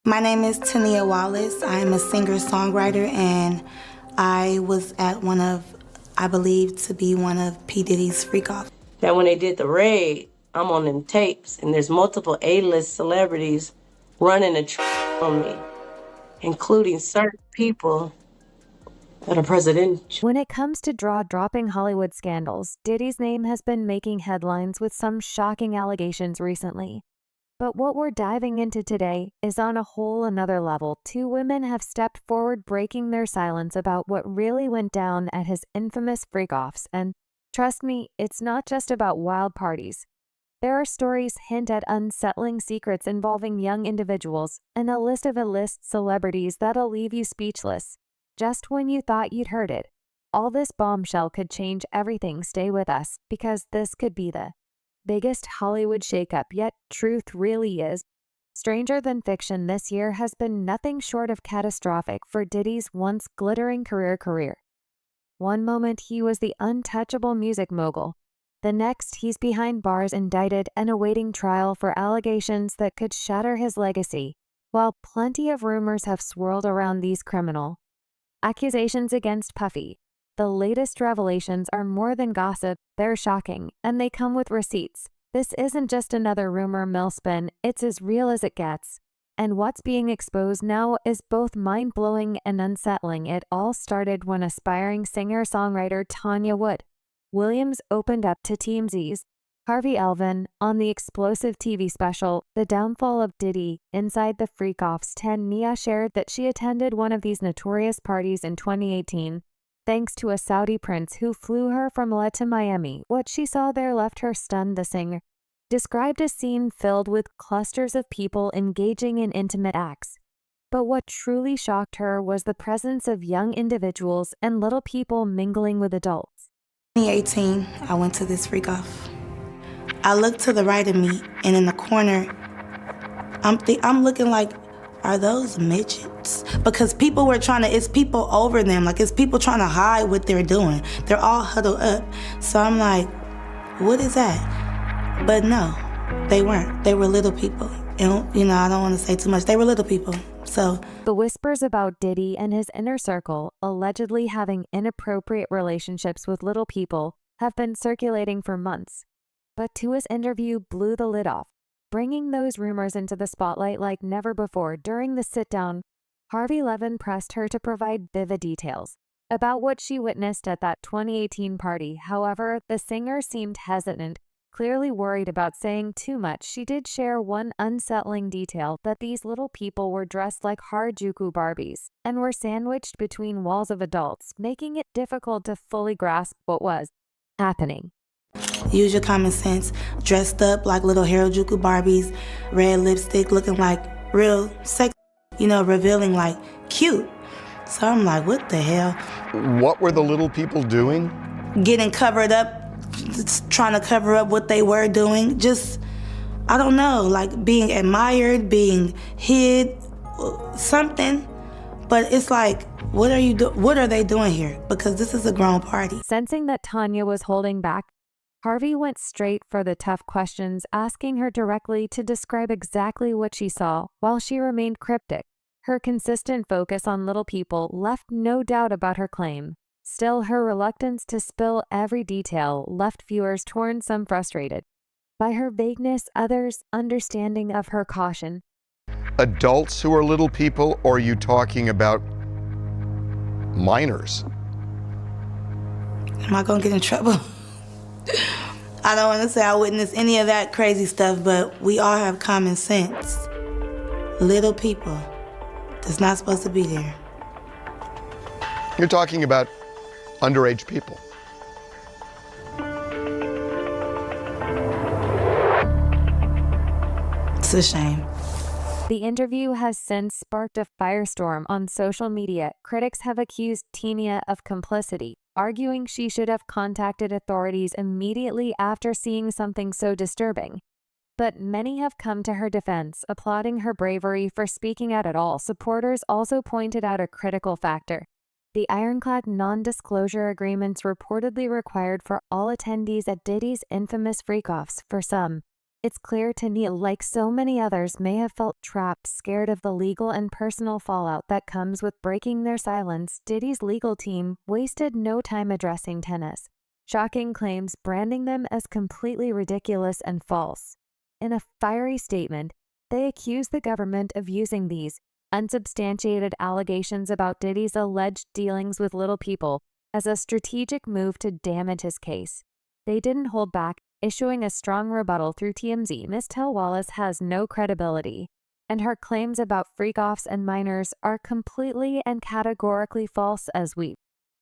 My name is Tania Wallace. I am a singer-songwriter, and I was at I believe to be one of P. Diddy's freak-offs. That when they did the raid, I'm on them tapes, and there's multiple A-list celebrities running on me, including certain people that are presidential. When it comes to jaw-dropping Hollywood scandals, Diddy's name has been making headlines with some shocking allegations recently. But what we're diving into today is on a whole another level. Two women have stepped forward, breaking their silence about what really went down at his infamous freak-offs. And trust me, it's not just about wild parties. There are stories hint at unsettling secrets involving young individuals, and a list of A-list celebrities that'll leave you speechless just when you thought you'd heard it. All this bombshell could change everything. Stay with us, because this could be the biggest Hollywood shakeup, yet truth really is. Stranger Than Fiction this year has been nothing short of catastrophic for Diddy's once glittering career. One moment he was the untouchable music mogul. The next he's behind bars, indicted and awaiting trial for allegations that could shatter his legacy. While plenty of rumors have swirled around these criminal accusations against Puffy, the latest revelations are more than gossip. They're shocking, and they come with receipts. This isn't just another rumor mill spin, it's as real as it gets. And what's being exposed now is both mind-blowing and unsettling. It all started when aspiring singer-songwriter Tanya Williams opened up to TMZ's Harvey Elvin on the explosive TV special, The Downfall of Diddy. Inside the Freak-Offs, Tanya shared that she attended one of these notorious parties in 2018, thanks to a Saudi prince who flew her from LA to Miami. What she saw there left her stunned. The singer described a scene filled with clusters of people engaging in intimate acts. But what truly shocked her was the presence of young individuals and little people mingling with adults. 2018, I went to this freak-off. I looked to the right of me, and in the corner, I'm looking like, are those midgets? Because people were it's people over them. Like, it's people trying to hide what they're doing. They're all huddled up. So I'm like, what is that? But no, they weren't. They were little people. And, I don't want to say too much. They were little people. So the whispers about Diddy and his inner circle allegedly having inappropriate relationships with little people have been circulating for months. But Tua's interview blew the lid off, bringing those rumors into the spotlight like never before. During the sit-down, Harvey Levin pressed her to provide vivid details about what she witnessed at that 2018 party. However, the singer seemed hesitant, clearly worried about saying too much. She did share one unsettling detail: that these little people were dressed like Harajuku Barbies and were sandwiched between walls of adults, making it difficult to fully grasp what was happening. Use your common sense. Dressed up like little Harajuku Barbies, red lipstick, looking like real sex, revealing like cute. So I'm like, what the hell? What were the little people doing? Getting covered up, trying to cover up what they were doing. Just, I don't know, like being admired, being hid, something. But it's like, what are they doing here? Because this is a grown party. Sensing that Tanya was holding back, Harvey went straight for the tough questions, asking her directly to describe exactly what she saw, while she remained cryptic. Her consistent focus on little people left no doubt about her claim. Still, her reluctance to spill every detail left viewers torn, some frustrated by her vagueness, others understanding of her caution. Adults who are little people, or are you talking about minors? Am I gonna get in trouble? I don't want to say I witnessed any of that crazy stuff, but we all have common sense. Little people that's not supposed to be there. You're talking about underage people. It's a shame. The interview has since sparked a firestorm on social media. Critics have accused Tanya of complicity, arguing she should have contacted authorities immediately after seeing something so disturbing. But many have come to her defense, applauding her bravery for speaking out at all. Supporters also pointed out a critical factor: the ironclad non-disclosure agreements reportedly required for all attendees at Diddy's infamous freak-offs. For some, It's clear to Neil, like so many others, may have felt trapped, scared of the legal and personal fallout that comes with breaking their silence. Diddy's legal team wasted no time addressing tennis, shocking claims, branding them as completely ridiculous and false. In a fiery statement, they accused the government of using these unsubstantiated allegations about Diddy's alleged dealings with little people as a strategic move to damage his case. They didn't hold back, issuing a strong rebuttal through TMZ. Ms. Tell Wallace has no credibility, and her claims about freak-offs and minors are completely and categorically false. As we've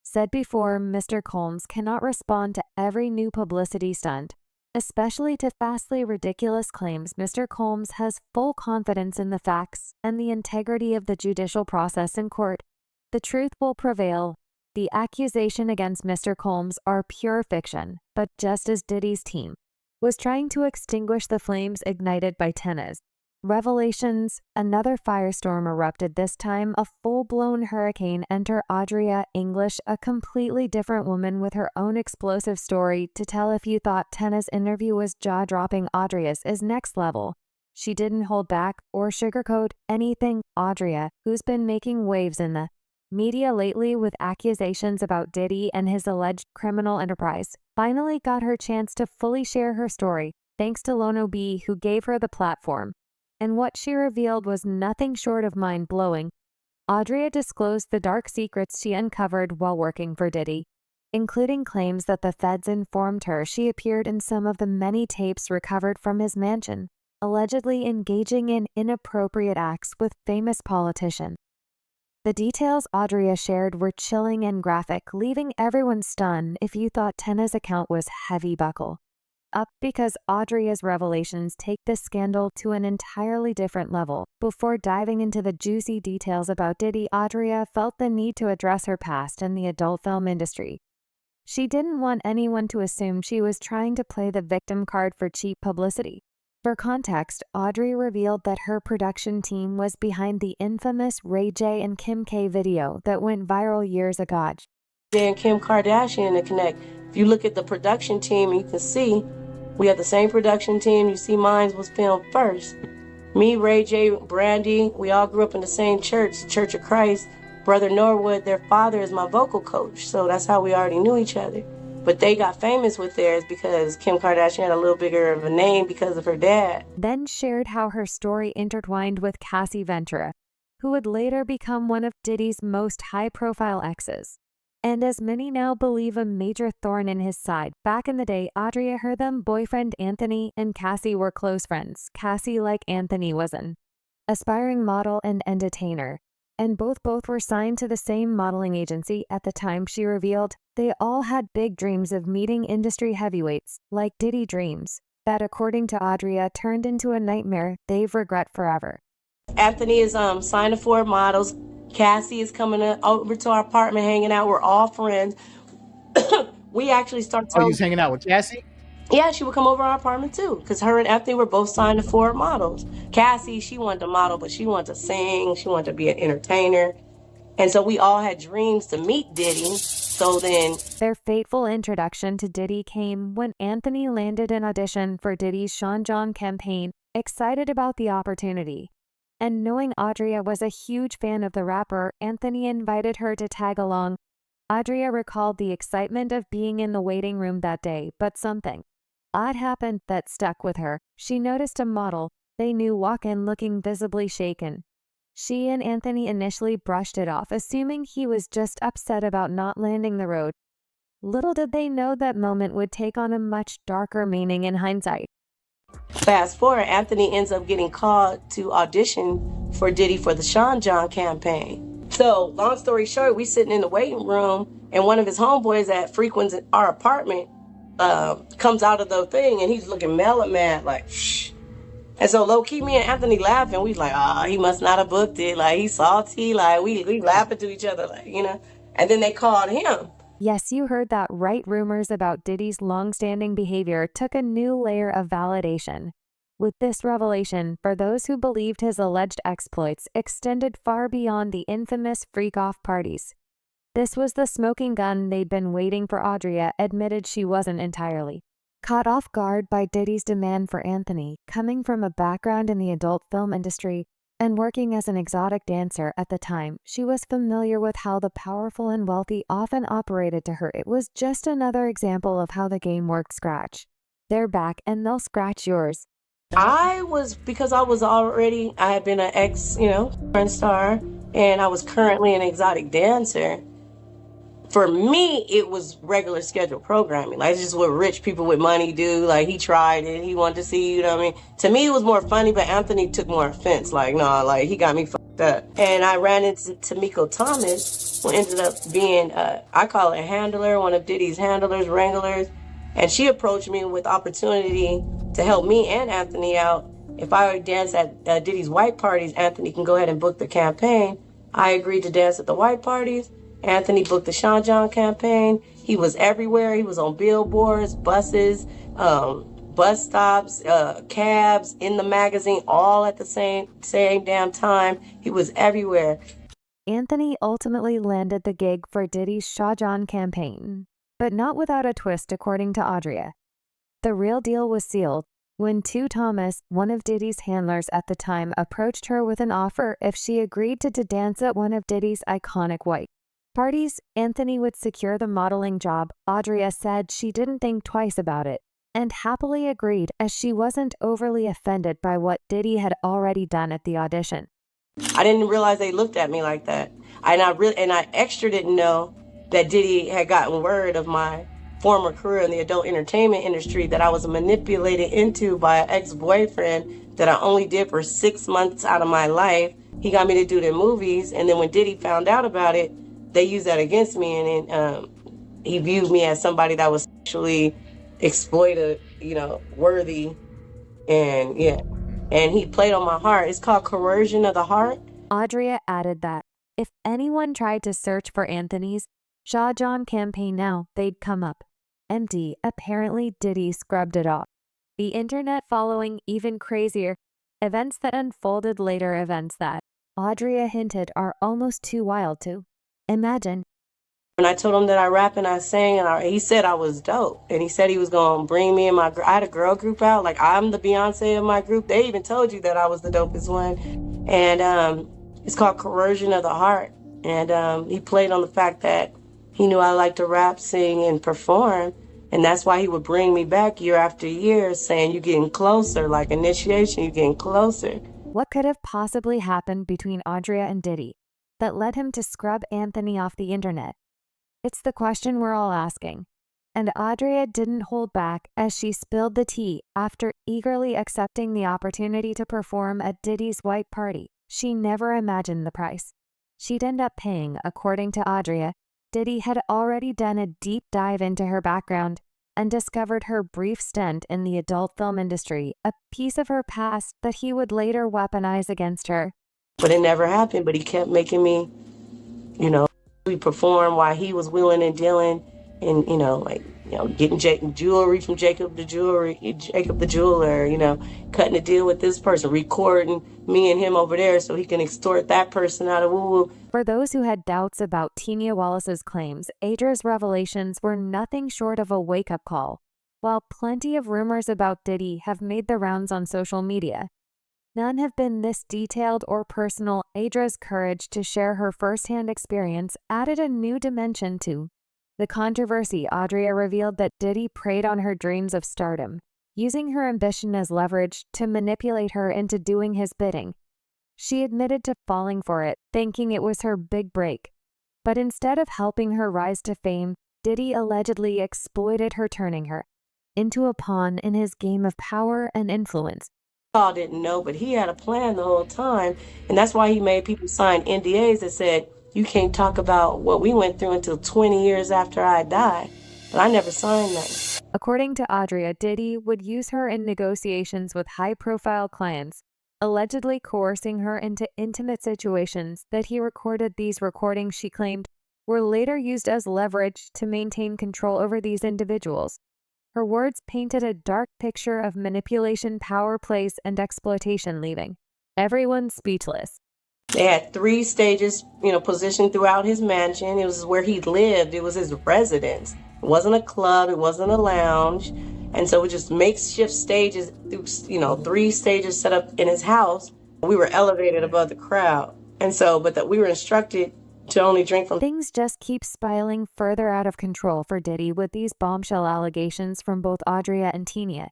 said before, Mr. Combs cannot respond to every new publicity stunt, especially to vastly ridiculous claims. Mr. Combs has full confidence in the facts and the integrity of the judicial process in court. The truth will prevail. The accusation against Mr. Combs are pure fiction, but just as Diddy's team was trying to extinguish the flames ignited by tennis revelations, another firestorm erupted. This time, a full-blown hurricane. Enter Audria English, a completely different woman with her own explosive story to tell. If you thought Tenna's interview was jaw-dropping, Audria's is next level. She didn't hold back or sugarcoat anything. Audria, who's been making waves in the media lately with accusations about Diddy and his alleged criminal enterprise, finally got her chance to fully share her story, thanks to Lono B, who gave her the platform. And what she revealed was nothing short of mind-blowing. Audria disclosed the dark secrets she uncovered while working for Diddy, including claims that the feds informed her she appeared in some of the many tapes recovered from his mansion, allegedly engaging in inappropriate acts with famous politicians. The details Audria shared were chilling and graphic, leaving everyone stunned. If you thought Tenna's account was heavy, buckle up, because Audria's revelations take this scandal to an entirely different level. Before diving into the juicy details about Diddy, Audria felt the need to address her past in the adult film industry. She didn't want anyone to assume she was trying to play the victim card for cheap publicity. For context, Audrey revealed that her production team was behind the infamous Ray J and Kim K video that went viral years ago. And Kim Kardashian to connect. If you look at the production team, you can see we have the same production team. You see mine was filmed first. Me, Ray J, Brandy, we all grew up in the same church, Church of Christ. Brother Norwood, their father is my vocal coach, so that's how we already knew each other. But they got famous with theirs because Kim Kardashian had a little bigger of a name because of her dad. Then shared how her story intertwined with Cassie Ventura, who would later become one of Diddy's most high-profile exes, and as many now believe, a major thorn in his side. Back in the day, Audria heard them boyfriend Anthony and Cassie were close friends. Cassie, like Anthony, was an aspiring model and entertainer, and both were signed to the same modeling agency. At the time, she revealed they all had big dreams of meeting industry heavyweights, like Diddy dreams, that according to Audria turned into a nightmare they've regret forever. Anthony is signed to Ford Models. Cassie is coming over to our apartment, hanging out. We're all friends. We actually started. Oh, you was hanging out with Cassie? Yeah, she would come over our apartment too, because her and Anthony were both signed to Ford Models. Cassie, she wanted to model, but she wanted to sing. She wanted to be an entertainer. And so we all had dreams to meet Diddy. So then their fateful introduction to Diddy came when Anthony landed an audition for Diddy's Sean John campaign, excited about the opportunity. And knowing Audria was a huge fan of the rapper, Anthony invited her to tag along. Audria recalled the excitement of being in the waiting room that day, but something odd happened that stuck with her. She noticed a model they knew walk in looking visibly shaken. She and Anthony initially brushed it off, assuming he was just upset about not landing the road. Little did they know that moment would take on a much darker meaning in hindsight. Fast forward, Anthony ends up getting called to audition for Diddy for the Sean John campaign. So, long story short, we sitting in the waiting room, and one of his homeboys that frequents our apartment comes out of the thing, and he's looking mad, like, shh. And so, low-key, me and Anthony laughing. We like, he must not have booked it. Like, he's salty. Like, we laughing to each other, like, you know. And then they called him. Yes, you heard that right. Rumors about Diddy's long-standing behavior took a new layer of validation. With this revelation, for those who believed his alleged exploits extended far beyond the infamous freak-off parties. This was the smoking gun they'd been waiting for. Audria admitted she wasn't entirely Caught off guard by Diddy's demand for Anthony, coming from a background in the adult film industry and working as an exotic dancer at the time, she was familiar with how the powerful and wealthy often operated. To her, it was just another example of how the game worked. Scratch their back and they'll scratch yours. Because I had been an ex, porn star, and I was currently an exotic dancer. For me, it was regular scheduled programming. Like, it's just what rich people with money do. Like, he tried it. He wanted to see, you know what I mean? To me, it was more funny, but Anthony took more offense. Like, nah, like, he got me fucked up. And I ran into Tamiko Thomas, who ended up being, I call her handler, one of Diddy's handlers, wranglers. And she approached me with opportunity to help me and Anthony out. If I would dance at Diddy's white parties, Anthony can go ahead and book the campaign. I agreed to dance at the white parties. Anthony booked the Sean John campaign. He was everywhere. He was on billboards, buses, bus stops, cabs, in the magazine, all at the same damn time. He was everywhere. Anthony ultimately landed the gig for Diddy's Shah Jahan campaign, but not without a twist, according to Audrea. The real deal was sealed when Thomas, one of Diddy's handlers at the time, approached her with an offer if she agreed to dance at one of Diddy's iconic white parties. Anthony would secure the modeling job. Audrea said she didn't think twice about it and happily agreed, as she wasn't overly offended by what Diddy had already done at the audition. I didn't realize they looked at me like that. I extra didn't know that Diddy had gotten word of my former career in the adult entertainment industry that I was manipulated into by an ex-boyfriend that I only did for 6 months out of my life. He got me to do the movies, and then when Diddy found out about it, they used that against me, and he viewed me as somebody that was sexually exploited, worthy, and he played on my heart. It's called coercion of the heart. Audrea added that if anyone tried to search for Anthony's Shah Jahan campaign now, they'd come up empty. Apparently, Diddy scrubbed it off the internet following even crazier events that unfolded later, events that Audrea hinted are almost too wild to imagine. When I told him that I rap and I sang, and he said I was dope, and he said he was going to bring me and I had a girl group out, like I'm the Beyonce of my group. They even told you that I was the dopest one. And it's called Coercion of the Heart. And he played on the fact that he knew I liked to rap, sing, and perform. And that's why he would bring me back year after year saying, you're getting closer, like initiation, you're getting closer. What could have possibly happened between Audrea and Diddy that led him to scrub Anthony off the internet? It's the question we're all asking. And Audrea didn't hold back as she spilled the tea after eagerly accepting the opportunity to perform at Diddy's white party. She never imagined the price she'd end up paying. According to Audrea, Diddy had already done a deep dive into her background and discovered her brief stint in the adult film industry, a piece of her past that he would later weaponize against her. But it never happened, but he kept making me, we perform while he was wheeling and dealing and, getting jewelry from Jacob the jeweler, cutting a deal with this person, recording me and him over there so he can extort that person out of woo-woo. For those who had doubts about Tanya Wallace's claims, Adra's revelations were nothing short of a wake-up call. While plenty of rumors about Diddy have made the rounds on social media, none have been this detailed or personal. Adra's courage to share her firsthand experience added a new dimension to the controversy. Audrea revealed that Diddy preyed on her dreams of stardom, using her ambition as leverage to manipulate her into doing his bidding. She admitted to falling for it, thinking it was her big break. But instead of helping her rise to fame, Diddy allegedly exploited her, turning her into a pawn in his game of power and influence. All didn't know, but he had a plan the whole time, and that's why he made people sign NDAs that said, you can't talk about what we went through until 20 years after I died. But I never signed that. According to Audrea, Diddy would use her in negotiations with high-profile clients, allegedly coercing her into intimate situations that he recorded. These recordings, she claimed, were later used as leverage to maintain control over these individuals. Her words painted a dark picture of manipulation, power plays, and exploitation, leaving everyone speechless. They had 3 stages, positioned throughout his mansion. It was where he lived. It was his residence. It wasn't a club. It wasn't a lounge. And so we just makeshift stages, 3 stages set up in his house. We were elevated above the crowd. And so, but that we were instructed to only drink from. Things just keep spiraling further out of control for Diddy with these bombshell allegations from both Audria and Tina.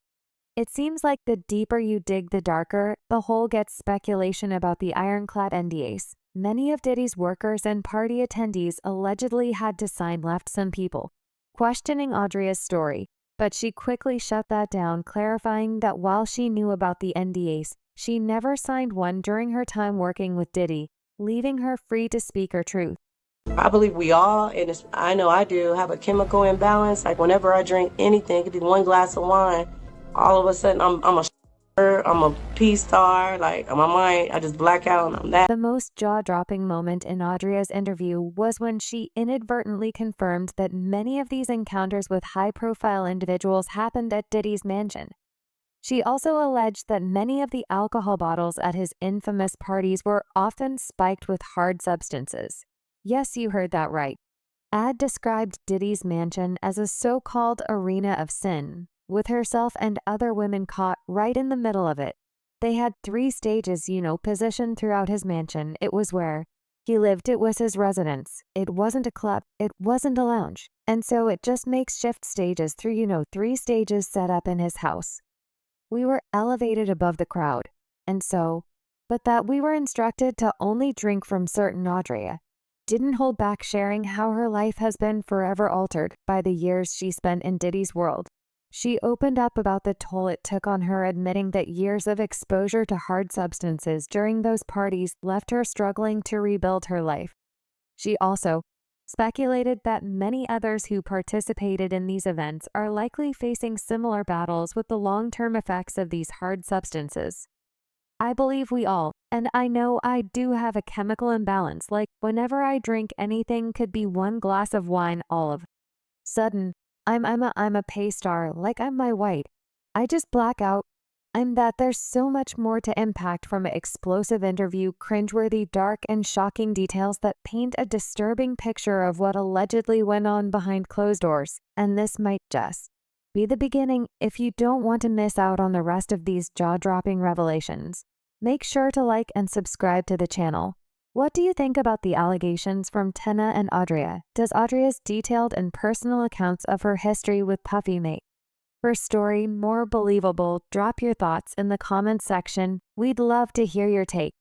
It seems like the deeper you dig, the darker the hole gets. Speculation about the ironclad NDAs many of Diddy's workers and party attendees allegedly had to sign left some people questioning Audria's story, but she quickly shut that down, clarifying that while she knew about the NDAs, she never signed one during her time working with Diddy, leaving her free to speak her truth. I believe we all, and I know I do, have a chemical imbalance. Like whenever I drink anything, it could be 1 glass of wine, all of a sudden I'm a P-star, like on my mind, I just black out and I'm that. The most jaw-dropping moment in Audria's interview was when she inadvertently confirmed that many of these encounters with high-profile individuals happened at Diddy's mansion. She also alleged that many of the alcohol bottles at his infamous parties were often spiked with hard substances. Yes, you heard that right. Ad described Diddy's mansion as a so-called arena of sin, with herself and other women caught right in the middle of it. They had 3 stages, positioned throughout his mansion. It was where he lived, it was his residence. It wasn't a club, it wasn't a lounge. And so it just makeshift stages through, 3 stages set up in his house. We were elevated above the crowd, but that we were instructed to only drink from certain. Audria didn't hold back, sharing how her life has been forever altered by the years she spent in Diddy's world. She opened up about the toll it took on her, admitting that years of exposure to hard substances during those parties left her struggling to rebuild her life. She also speculated that many others who participated in these events are likely facing similar battles with the long-term effects of these hard substances. I believe we all, and I know I do, have a chemical imbalance, like whenever I drink anything, could be 1 glass of wine, all of sudden, I'm a pay star, like I'm my white. I just black out. I'm that. There's so much more to impact from an explosive interview, cringeworthy, dark, and shocking details that paint a disturbing picture of what allegedly went on behind closed doors. And this might just be the beginning. If you don't want to miss out on the rest of these jaw-dropping revelations, make sure to like and subscribe to the channel. What do you think about the allegations from Tina and Audria? Does Audria's detailed and personal accounts of her history with Puffy make her story more believable? Drop your thoughts in the comments section. We'd love to hear your take.